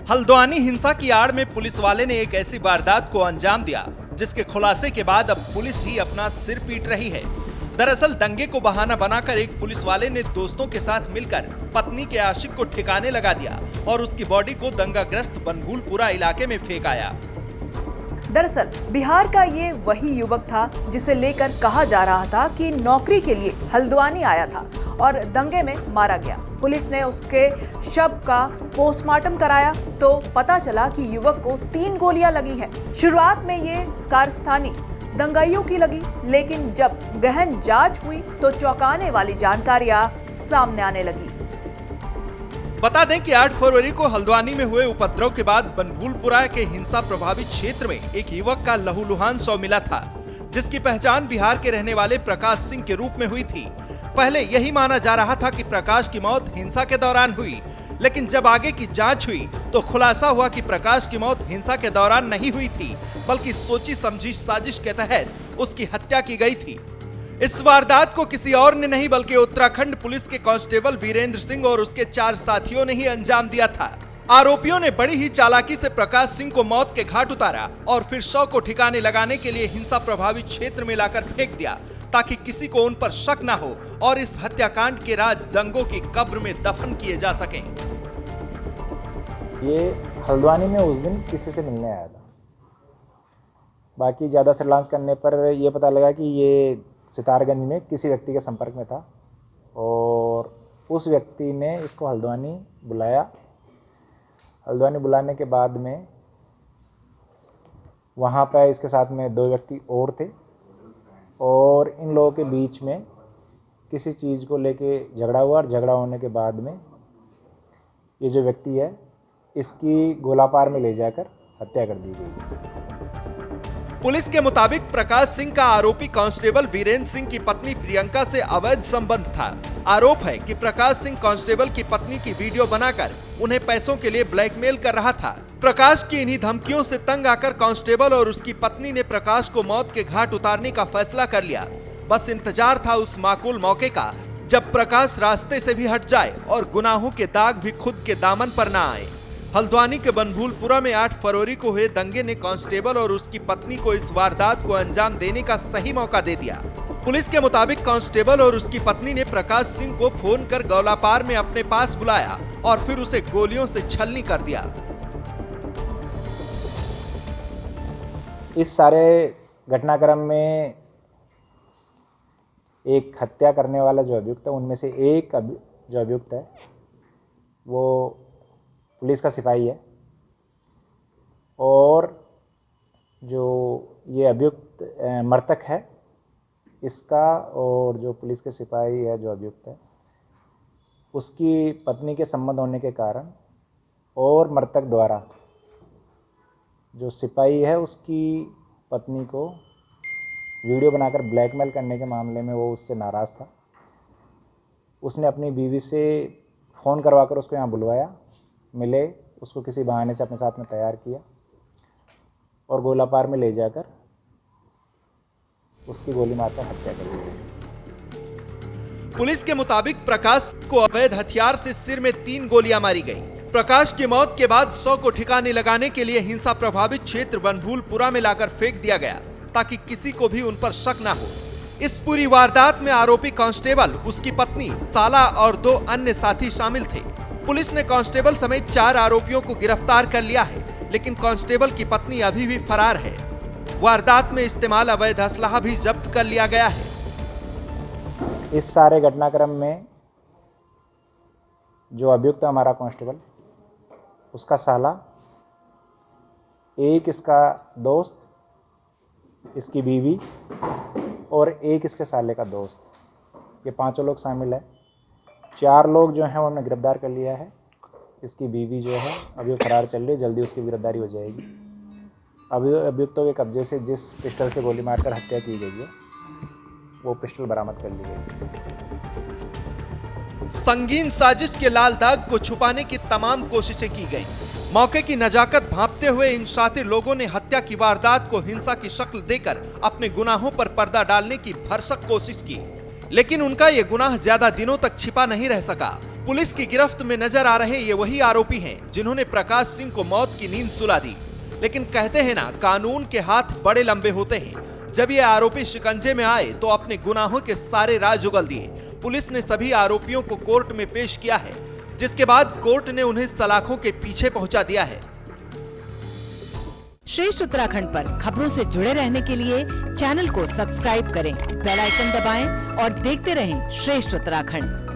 हल्द्वानी हिंसा की आड़ में पुलिस वाले ने एक ऐसी वारदात को अंजाम दिया जिसके खुलासे के बाद अब पुलिस ही अपना सिर पीट रही है। दरअसल दंगे को बहाना बनाकर एक पुलिस वाले ने दोस्तों के साथ मिलकर पत्नी के आशिक को ठिकाने लगा दिया और उसकी बॉडी को दंगाग्रस्त बनभूलपुरा इलाके में फेंक आया। दरअसल बिहार का ये वही युवक था जिसे लेकर कहा जा रहा था कि नौकरी के लिए हल्द्वानी आया था और दंगे में मारा गया। पुलिस ने उसके शव का पोस्टमार्टम कराया तो पता चला कि युवक को 3 गोलियां लगी हैं। शुरुआत में ये कारस्तानी दंगाइयों की लगी, लेकिन जब गहन जांच हुई तो चौंकाने वाली जानकारियां सामने आने लगी। बता दें कि 8 फरवरी को हल्द्वानी में हुए उपद्रव के बाद बनभूलपुरा के हिंसा प्रभावित क्षेत्र में एक युवक का लहूलुहान शव मिला था, जिसकी पहचान बिहार के रहने वाले प्रकाश सिंह के रूप में हुई थी। पहले यही माना जा रहा था कि प्रकाश की मौत हिंसा के दौरान हुई, लेकिन जब आगे की जांच हुई तो खुलासा हुआ कि प्रकाश की मौत हिंसा के दौरान नहीं हुई थी, बल्कि सोची समझी साजिश के तहत उसकी हत्या की गई थी। इस वारदात को किसी और ने नहीं बल्कि उत्तराखंड पुलिस के कांस्टेबल वीरेंद्र सिंह और उसके 4 साथियों ने ही अंजाम दिया था। आरोपियों ने बड़ी ही चालाकी से प्रकाश सिंह को मौत के घाट उतारा और फिर शव को ठिकाने लगाने के लिए हिंसा प्रभावित क्षेत्र में लाकर फेंक दिया, ताकि किसी को उन पर शक न हो और इस हत्याकांड के राज दंगों की कब्र में दफन किए जा सकें। ये हल्द्वानी में उस दिन किसी से मिलने आया था। बाकी ज़्यादा सर्विलांस करने पर यह पता लगा कि ये सितारगंज में किसी व्यक्ति के संपर्क में था और उस व्यक्ति ने इसको हल्द्वानी बुलाया। हल्द्वानी बुलाने के बाद में वहाँ पर इसके साथ में 2 व्यक्ति और थे और इन लोगों के बीच में किसी चीज़ को लेके झगड़ा हुआ और झगड़ा होने के बाद में ये जो व्यक्ति है इसकी गोलापार में ले जाकर हत्या कर दी गई। पुलिस के मुताबिक प्रकाश सिंह का आरोपी कांस्टेबल वीरेंद्र सिंह की पत्नी प्रियंका से अवैध संबंध था। आरोप है कि प्रकाश सिंह कांस्टेबल की पत्नी की वीडियो बनाकर उन्हें पैसों के लिए ब्लैकमेल कर रहा था। प्रकाश की इन्हीं धमकियों से तंग आकर कांस्टेबल और उसकी पत्नी ने प्रकाश को मौत के घाट उतारने का फैसला कर लिया। बस इंतजार था उस माकूल मौके का जब प्रकाश रास्ते से भी हट जाए और गुनाहों के दाग भी खुद के दामन पर न आए। हल्द्वानी के बनभूलपुरा में 8 फरवरी को हुए दंगे ने कांस्टेबल और उसकी पत्नी को इस वारदात को अंजाम देने का सही मौका दे दिया। पुलिस के मुताबिक कांस्टेबल और उसकी पत्नी ने प्रकाश सिंह को फोन कर गौलापार में अपने पास बुलाया और फिर उसे गोलियों से छलनी कर दिया। इस सारे घटनाक्रम में एक हत्या करने वाला जो अभियुक्त है, उनमें से एक जो अभियुक्त है वो पुलिस का सिपाही है और जो ये अभियुक्त मृतक है इसका और जो पुलिस के सिपाही है जो अभियुक्त है उसकी पत्नी के संबंध होने के कारण और मृतक द्वारा जो सिपाही है उसकी पत्नी को वीडियो बनाकर ब्लैकमेल करने के मामले में वो उससे नाराज़ था। उसने अपनी बीवी से फ़ोन करवाकर उसको यहाँ बुलवाया, मिले, उसको किसी बहाने से अपने साथ में तैयार किया और गोलापार में ले जाकर उसकी गोली मारकर हत्या कर दी। पुलिस के मुताबिक प्रकाश को अवैध हथियार से सिर में 3 गोलियां मारी गई। प्रकाश की मौत के बाद शव को ठिकाने लगाने के लिए हिंसा प्रभावित क्षेत्र बनभूलपुरा में लाकर फेंक दिया गया ताकि किसी को भी उन पर शक न हो। इस पूरी वारदात में आरोपी कांस्टेबल, उसकी पत्नी, साला और 2 अन्य साथी शामिल थे। पुलिस ने कांस्टेबल समेत 4 आरोपियों को गिरफ्तार कर लिया है, लेकिन कांस्टेबल की पत्नी अभी भी फरार है। वारदात में इस्तेमाल अवैध असलहा भी जब्त कर लिया गया है। इस सारे घटनाक्रम में जो अभियुक्त हमारा कांस्टेबल, उसका साला, एक इसका दोस्त, इसकी बीवी और एक इसके साले का दोस्त, ये 5 लोग शामिल है। 4 लोग जो हैं वो हमने गिरफ्तार कर लिया है। इसकी बीवी जो है अभी फरार चल रही है, जल्दी उसकी गिरफ्तारी हो जाएगी। अभी अभियुक्तों के कब्जे से जिस पिस्टल से गोली मारकर हत्या की गई है वो पिस्टल बरामद कर ली गई। संगीन साजिश के लाल दाग को छुपाने की तमाम कोशिशें की गई। मौके की नजाकत भांपते हुए इन शातिर लोगों ने हत्या की वारदात को हिंसा की शक्ल देकर अपने गुनाहों पर पर्दा डालने की भरसक कोशिश की, लेकिन उनका ये गुनाह ज्यादा दिनों तक छिपा नहीं रह सका। पुलिस की गिरफ्त में नजर आ रहे ये वही आरोपी हैं जिन्होंने प्रकाश सिंह को मौत की नींद सुला दी। लेकिन कहते हैं ना, कानून के हाथ बड़े लंबे होते हैं। जब ये आरोपी शिकंजे में आए तो अपने गुनाहों के सारे राज उगल दिए। पुलिस ने सभी आरोपियों को कोर्ट में पेश किया है, जिसके बाद कोर्ट ने उन्हें सलाखों के पीछे पहुंचा दिया है। श्रेष्ठ उत्तराखंड पर खबरों से जुड़े रहने के लिए चैनल को सब्सक्राइब करें, बेल आइकन दबाएं और देखते रहें श्रेष्ठ उत्तराखंड।